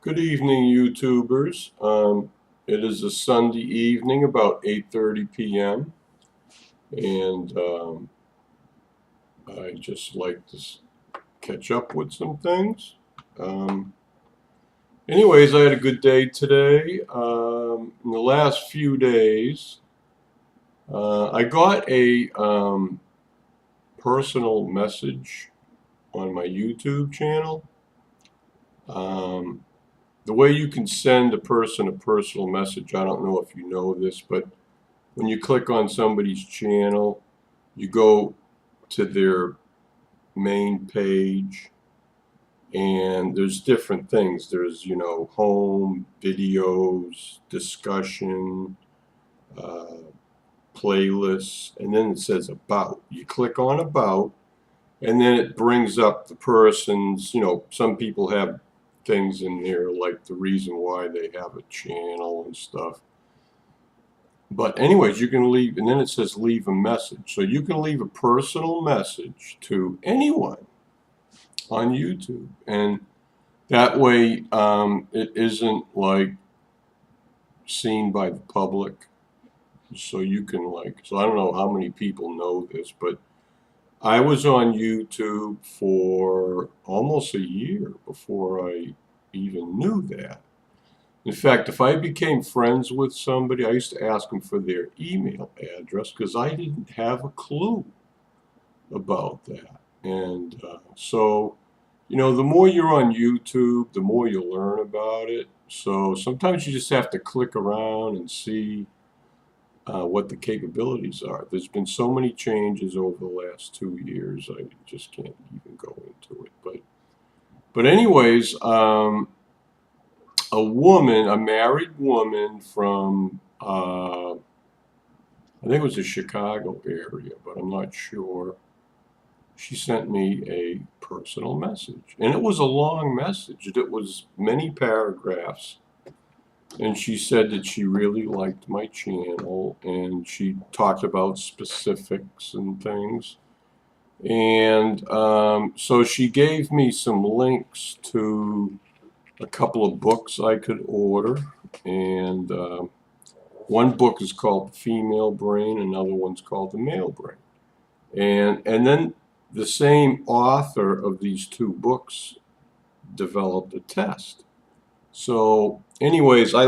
Good evening, YouTubers. It is a Sunday evening, about 8:30 p.m., and I just like to catch up with some things. Um, Anyways, I had a good day today. In the last few days, I got a personal message on my YouTube channel. Um, the way you can send a person a personal message, I don't know if you know this, but when you click on somebody's channel, you go to their main page, and there's different things. There's, home, videos, discussion, uh, playlists, and then it says about. You click on about, and then it brings up the person's, some people have things in there like the reason why they have a channel and stuff. But anyways, you can leave, and then it says leave a message. So you can leave a personal message to anyone on YouTube. And that way it isn't like seen by the public. So you can so I don't know how many people know this, but I was on YouTube for almost a year before I even knew that. In fact, if I became friends with somebody, I used to ask them for their email address because I didn't have a clue about that. And so, the more you're on YouTube, the more you learn about it. So sometimes you just have to click around and see what the capabilities are. There's been so many changes over the last 2 years, I just can't even go into it. But anyways, a married woman from, I think it was the Chicago area, but I'm not sure. She sent me a personal message, and it was a long message. It was many paragraphs, and she said that she really liked my channel, and she talked about specifics and things. And so she gave me some links to a couple of books I could order, and one book is called The Female Brain, another one's called The Male Brain. And then the same author of these two books developed a test. So anyways, I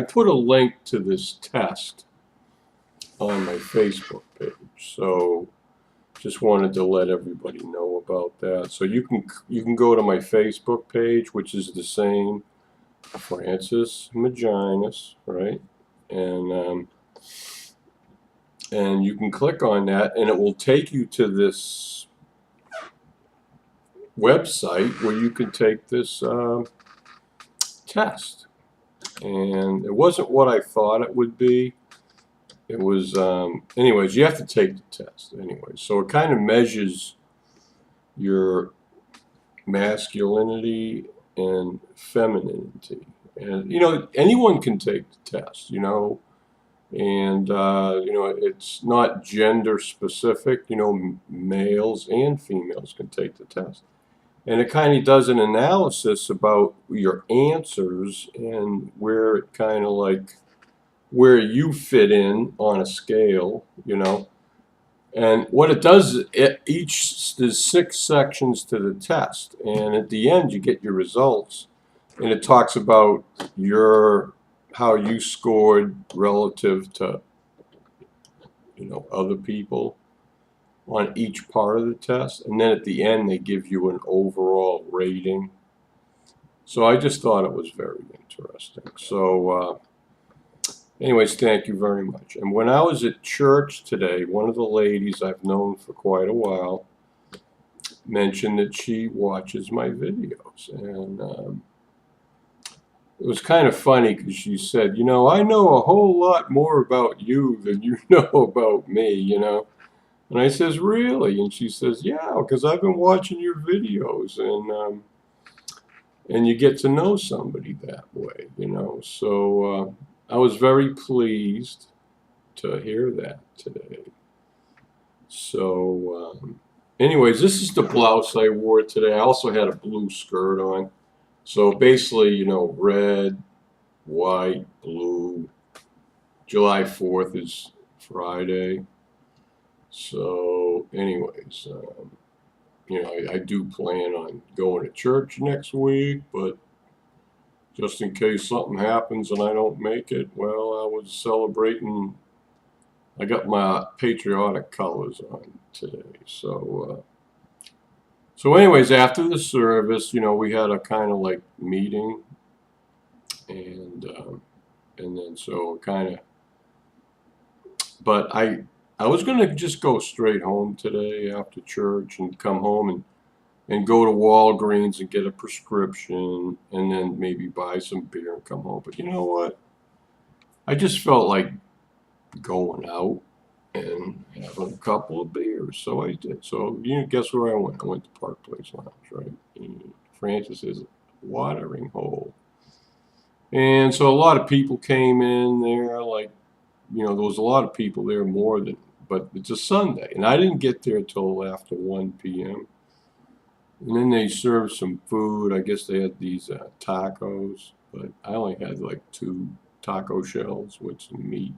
put a link to this test on my Facebook page. So just wanted to let everybody know about that. So you can go to my Facebook page, which is the same, Fran-Sez Maginas, right? And you can click on that, and it will take you to this website where you can take this test. And it wasn't what I thought it would be. It was, anyways, you have to take the test anyway. So it kind of measures your masculinity and femininity. And, anyone can take the test, and, it's not gender specific. Males and females can take the test. And it kind of does an analysis about your answers and where it kind of where you fit in on a scale, And what it does is there's 6 sections to the test, and at the end you get your results, and it talks about how you scored relative to other people on each part of the test, and then at the end they give you an overall rating. So I just thought it was very interesting. So anyways, thank you very much. And when I was at church today, one of the ladies I've known for quite a while mentioned that she watches my videos, and it was kind of funny because she said, I know a whole lot more about you than you know about me, And I says, really? And she says, yeah, because I've been watching your videos, and you get to know somebody that way, So I was very pleased to hear that today. So anyways, this is the blouse I wore today. I also had a blue skirt on. So basically, you know, red, white, blue. July 4th is Friday. So, anyways, you know, I do plan on going to church next week, but just in case something happens and I don't make it, well, I was celebrating. I got my patriotic colors on today. So anyways, after the service, you know, we had a kind of like meeting, and then so kind of, but I was gonna just go straight home today after church and come home and go to Walgreens and get a prescription and then maybe buy some beer and come home. But you know what? I just felt like going out and having a couple of beers, so I did. So you know, guess where I went? I went to Park Place Lounge, right? And Fran-Sez watering hole. And so a lot of people came in there, like, you know, there was a lot of people there more than, but it's a Sunday. And I didn't get there till after 1 p.m. And then they served some food. I guess they had these tacos, but I only had like 2 taco shells with some meat,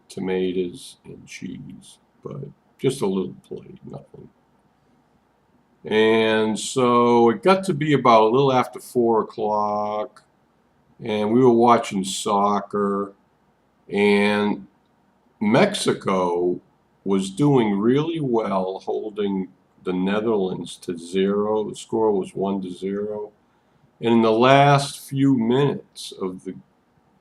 tomatoes, and cheese, but just a little plate, nothing. And so it got to be about a little after 4 o'clock, and we were watching soccer, and Mexico was doing really well, holding the Netherlands to 0. The score was 1-0. And in the last few minutes of the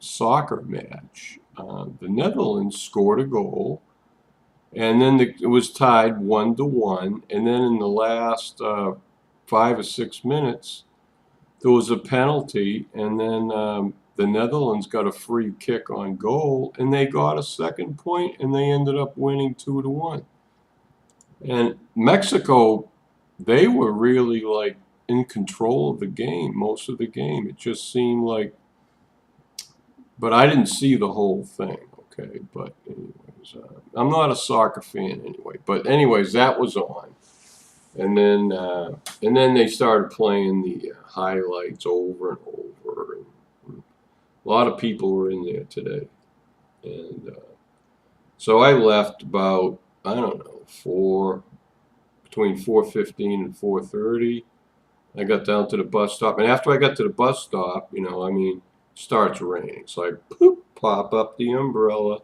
soccer match, the Netherlands scored a goal, and then it was tied 1-1. And then in the last 5 or 6 minutes, there was a penalty, and then the Netherlands got a free kick on goal, and they got a second point, and they ended up winning 2-1. And Mexico, they were really like in control of the game most of the game. It just seemed like, but I didn't see the whole thing. Okay, but anyways, I'm not a soccer fan anyway. But anyways, that was on, and then they started playing the highlights over and over. And a lot of people were in there today, and so I left about, I don't know, between 4:15 and 4:30. I got down to the bus stop, and after I got to the bus stop, you know, I mean, it starts raining, so I pop up the umbrella,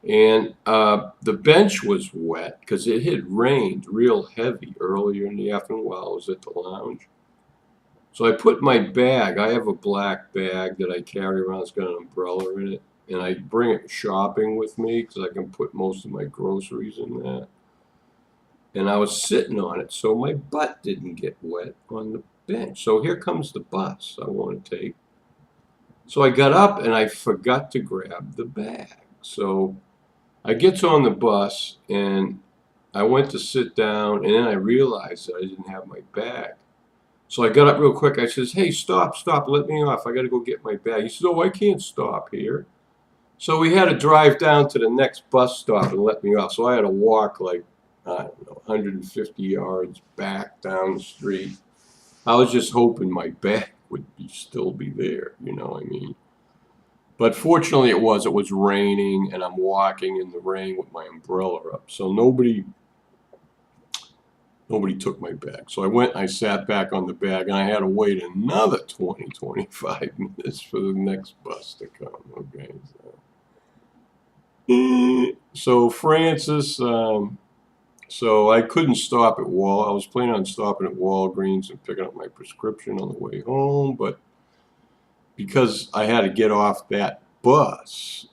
and the bench was wet because it had rained real heavy earlier in the afternoon while I was at the lounge. So I put my bag. I have a black bag that I carry around. It's got an umbrella in it, and I bring it shopping with me because I can put most of my groceries in that. And I was sitting on it, so my butt didn't get wet on the bench. So here comes the bus I want to take. So I got up and I forgot to grab the bag. So I get on the bus and I went to sit down, and then I realized that I didn't have my bag. So I got up real quick. I says, "Hey, stop, let me off. I got to go get my bag." He says, "Oh, I can't stop here." So we had to drive down to the next bus stop and let me off. So I had to walk like, I don't know, 150 yards back down the street. I was just hoping my bag would still be there, you know what I mean? But fortunately it was raining, and I'm walking in the rain with my umbrella up. So nobody took my bag. So I went, I sat back on the bag, and I had to wait another 20-25 minutes for the next bus to come. Okay. So Fran-Sez, so I couldn't stop at I was planning on stopping at Walgreens and picking up my prescription on the way home, but because I had to get off that bus,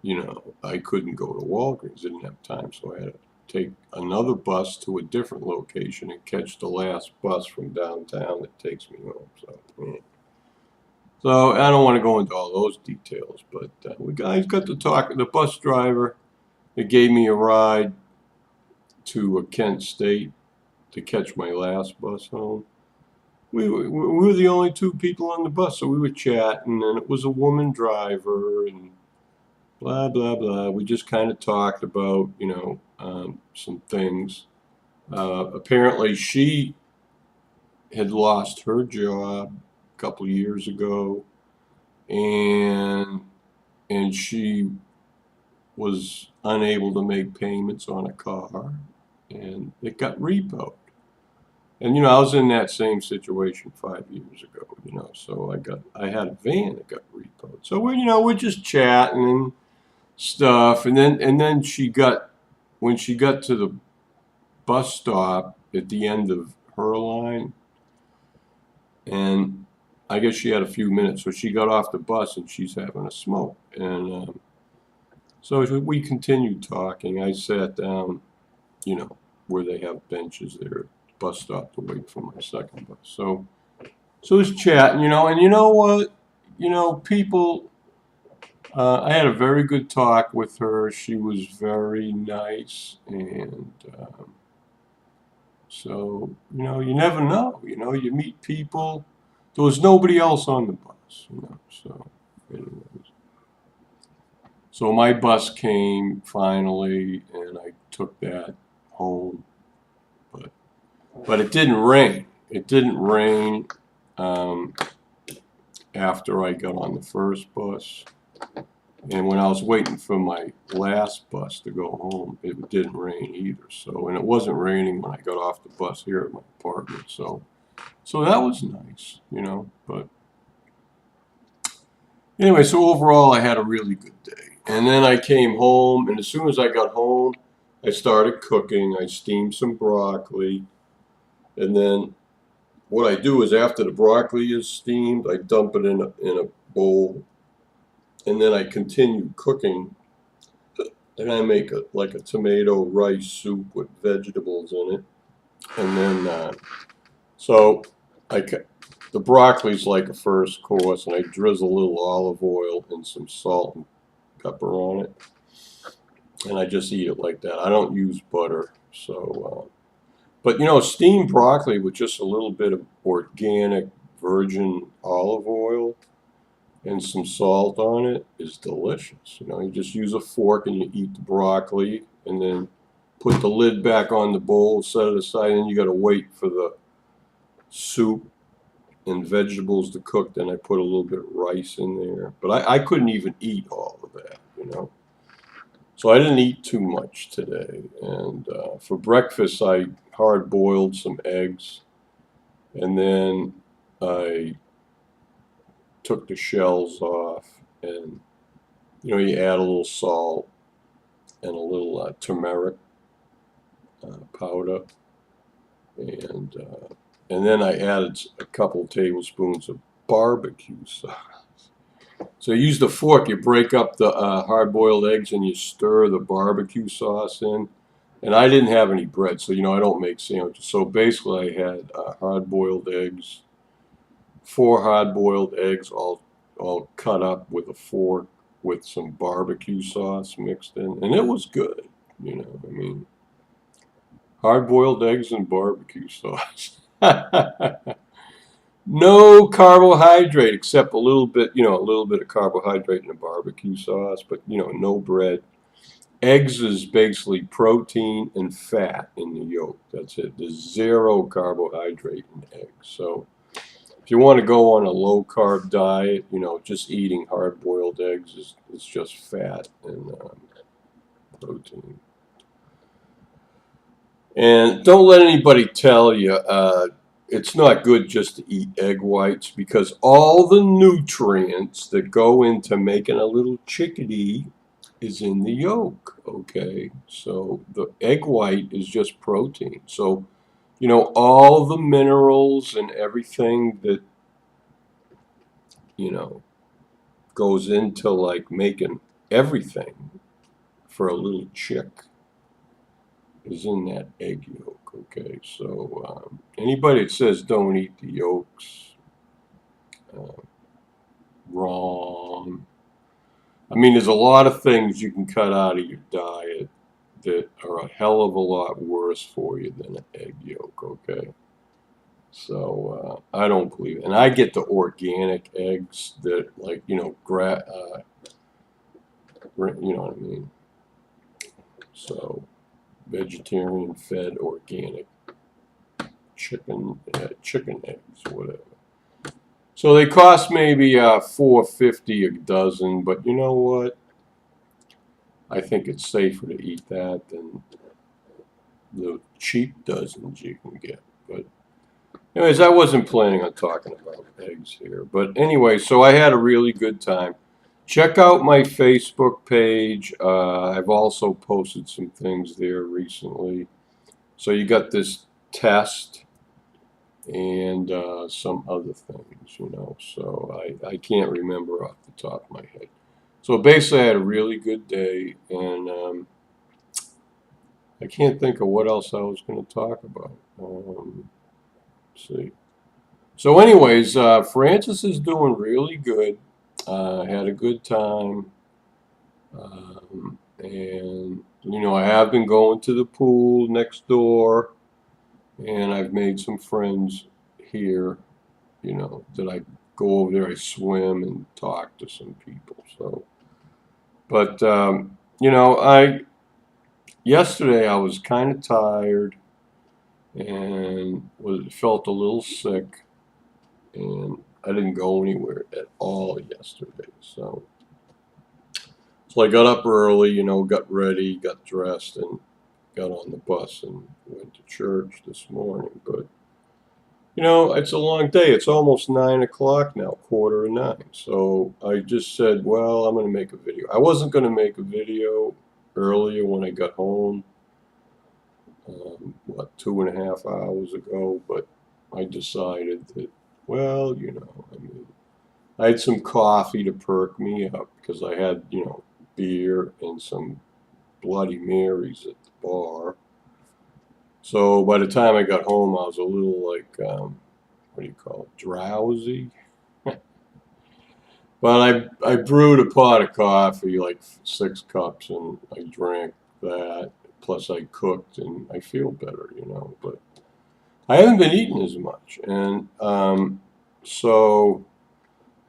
you know, I couldn't go to Walgreens. Didn't have time, so I had to take another bus to a different location and catch the last bus from downtown that takes me home. So, yeah. So I don't want to go into all those details, but we guys got to talk. The bus driver, it gave me a ride to Kent State to catch my last bus home. We were the only 2 people on the bus, so we were chatting, and it was a woman driver, and blah blah blah. We just kind of talked about, you know, some things. Apparently, she had lost her job a couple of years ago, and she was unable to make payments on a car, and it got repoed. And I was in that same situation 5 years ago. So I had a van that got repoed. So we're just chatting and stuff, and then when she got to the bus stop at the end of her line, and I guess she had a few minutes, so she got off the bus and she's having a smoke, and so we continued talking. I sat down, where they have benches there at the bus stop to wait for my second bus. So it's chatting, and you know what, people. I had a very good talk with her. She was very nice, and so you never know. You meet people. There was nobody else on the bus, So, anyways, so my bus came finally, and I took that home. But it didn't rain. It didn't rain um, after I got on the first bus. And when I was waiting for my last bus to go home, it didn't rain either. So, and it wasn't raining when I got off the bus here at my apartment. So that was nice, But anyway, so overall, I had a really good day. And then I came home, and as soon as I got home, I started cooking. I steamed some broccoli, and then what I do is after the broccoli is steamed, I dump it in a bowl, and then I continue cooking. And I make like a tomato rice soup with vegetables in it, and then so I the broccoli's like a first course, and I drizzle a little olive oil and some salt and pepper on it, and I just eat it like that. I don't use butter, so. But steamed broccoli with just a little bit of organic virgin olive oil and some salt on it is delicious. You just use a fork and you eat the broccoli, and then put the lid back on the bowl, set it aside, and you got to wait for the soup and vegetables to cook. Then I put a little bit of rice in there, but I couldn't even eat all of that. So I didn't eat too much today, and for breakfast I hard boiled some eggs, and then I took the shells off, and you add a little salt and a little turmeric powder, and then I added a couple tablespoons of barbecue sauce. So you use the fork, you break up the hard-boiled eggs, and you stir the barbecue sauce in. And I didn't have any bread, so I don't make sandwiches. So basically, I had hard-boiled eggs, 4 hard-boiled eggs, all cut up with a fork with some barbecue sauce mixed in, and it was good. Hard-boiled eggs and barbecue sauce. No carbohydrate except a little bit of carbohydrate in the barbecue sauce, but no bread. Eggs is basically protein and fat in the yolk. That's it. There's 0 carbohydrate in eggs. So if you want to go on a low carb diet, just eating hard boiled eggs is just fat and protein. And don't let anybody tell you it's not good just to eat egg whites, because all the nutrients that go into making a little chickadee is in the yolk, okay? So the egg white is just protein. So, all the minerals and everything that, goes into like making everything for a little chick is in that egg yolk, okay? So anybody that says don't eat the yolks, wrong. I mean, there's a lot of things you can cut out of your diet that are a hell of a lot worse for you than an egg yolk, okay? So I don't believe it. And I get the organic eggs that, like, you know what I mean? So vegetarian fed organic chicken eggs, whatever. So they cost maybe $4.50 a dozen, but you know what? I think it's safer to eat that than the cheap dozens you can get. But anyways, I wasn't planning on talking about eggs here. But anyway, so I had a really good time. Check out my Facebook page. I've also posted some things there recently. So you got this test and some other things, you know. So I can't remember off the top of my head. So basically, I had a really good day, and I can't think of what else I was going to talk about. Let's see. So anyways, Fran-Sez is doing really good. Had a good time. And, you know, I have been going to the pool next door, and I've made some friends here, you know, that I go over there, I swim and talk to some people. So, but, you know, yesterday I was kind of tired and felt a little sick, and I didn't go anywhere at all yesterday. So I got up early, you know, got ready, got dressed, and got on the bus and went to church this morning. But, you know, it's a long day. It's almost 9 o'clock now, 8:45. So I just said, well, I'm going to make a video. I wasn't going to make a video earlier when I got home, 2.5 hours ago, but I decided that, well, you know, I mean, I had some coffee to perk me up because I had, you know, beer and some Bloody Marys at the bar. So by the time I got home, I was a little like, what do you call it, drowsy. But I brewed a pot of coffee, like 6 cups, and I drank that. Plus I cooked, and I feel better, you know. But I haven't been eating as much, and so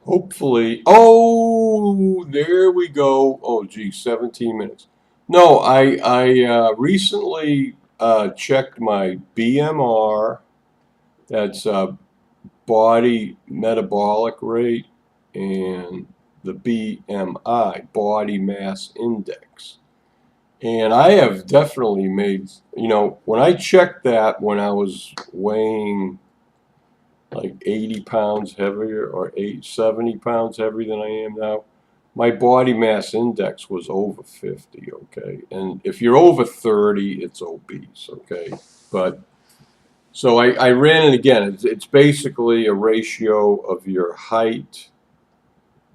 hopefully. Oh, there we go. Oh, gee, 17 minutes. No, I recently checked my BMR. That's body metabolic rate, and the BMI, body mass index. And I have definitely made, you know, when I checked that when I was weighing like 80 pounds heavier or 70 pounds heavier than I am now, my body mass index was over 50, okay? And if you're over 30, it's obese, okay? But so I ran it again. It's basically a ratio of your height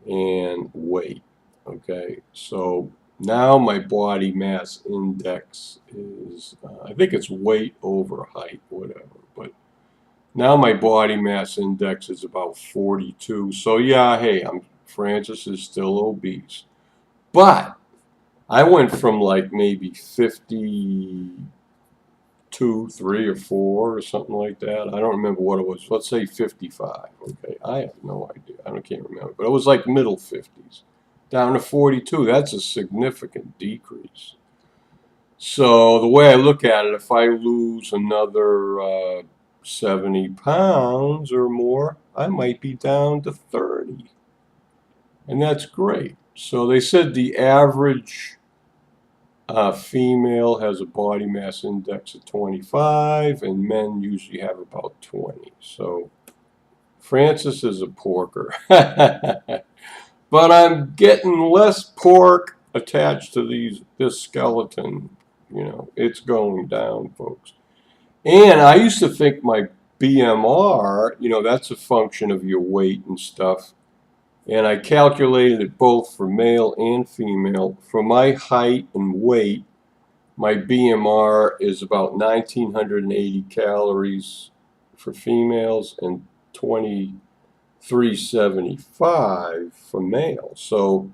and weight, okay? So now my body mass index is, I think it's weight over height, whatever. But now my body mass index is about 42. So yeah, hey, Fran-Sez is still obese. But I went from like maybe 52, 3 or 4 or something like that. I don't remember what it was. Let's say 55. Okay, I have no idea. Can't remember. But it was like middle 50s. Down to 42. That's a significant decrease. So the way I look at it, if I lose another 70 pounds or more, I might be down to 30. And that's great. So they said the average female has a body mass index of 25, and men usually have about 20. So Fran-Sez is a porker. But I'm getting less pork attached to this skeleton. You know, it's going down, folks. And I used to think my BMR, you know, that's a function of your weight and stuff. And I calculated it both for male and female. For my height and weight, my BMR is about 1,980 calories for females and 2,375 for males. So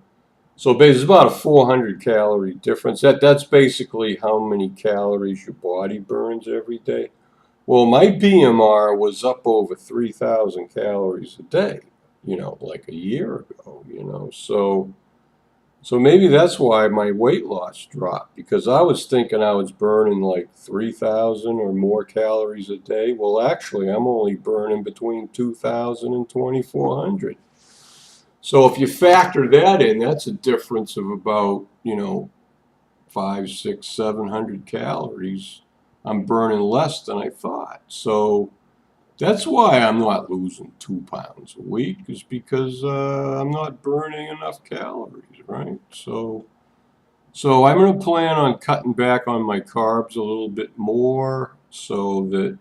it's about a 400 calorie difference. That's basically how many calories your body burns every day. Well, my BMR was up over 3,000 calories a day, you know, like a year ago, you know. So So maybe that's why my weight loss dropped, because I was thinking I was burning like 3,000 or more calories a day. Well, actually, I'm only burning between 2,000 and 2,400. So if you factor that in, that's a difference of about, you know, 5, 6, 700 calories. I'm burning less than I thought. So that's why I'm not losing 2 pounds a week, is because I'm not burning enough calories, right? So I'm going to plan on cutting back on my carbs a little bit more so that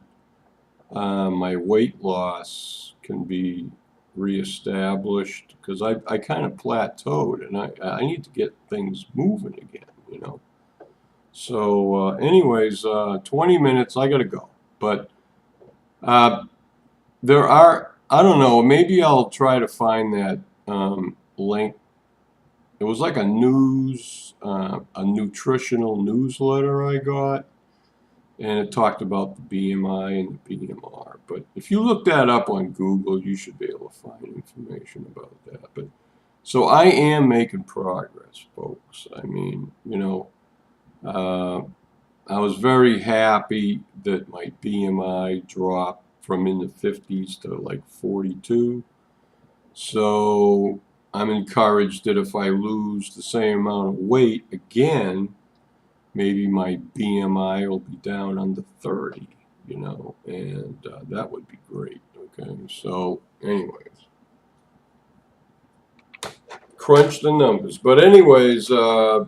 my weight loss can be reestablished, because I kind of plateaued and I need to get things moving again, you know. So anyways, 20 minutes, I got to go. But uh, there are, I don't know, maybe I'll try to find that link. It was like a nutritional newsletter I got, and it talked about the BMI and the BMR. But if you look that up on Google, you should be able to find information about that. But so I am making progress, folks. I mean, you know, uh, I was very happy that my BMI dropped from in the 50s to like 42. So I'm encouraged that if I lose the same amount of weight again, maybe my BMI will be down under 30, you know, and that would be great. Okay, so anyways, crunch the numbers. But anyways, love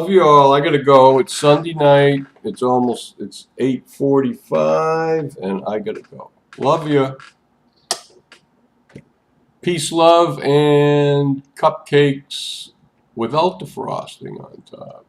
you all. I gotta go. It's Sunday night. It's 8:45, and I gotta go. Love you. Peace, love, and cupcakes without the frosting on top.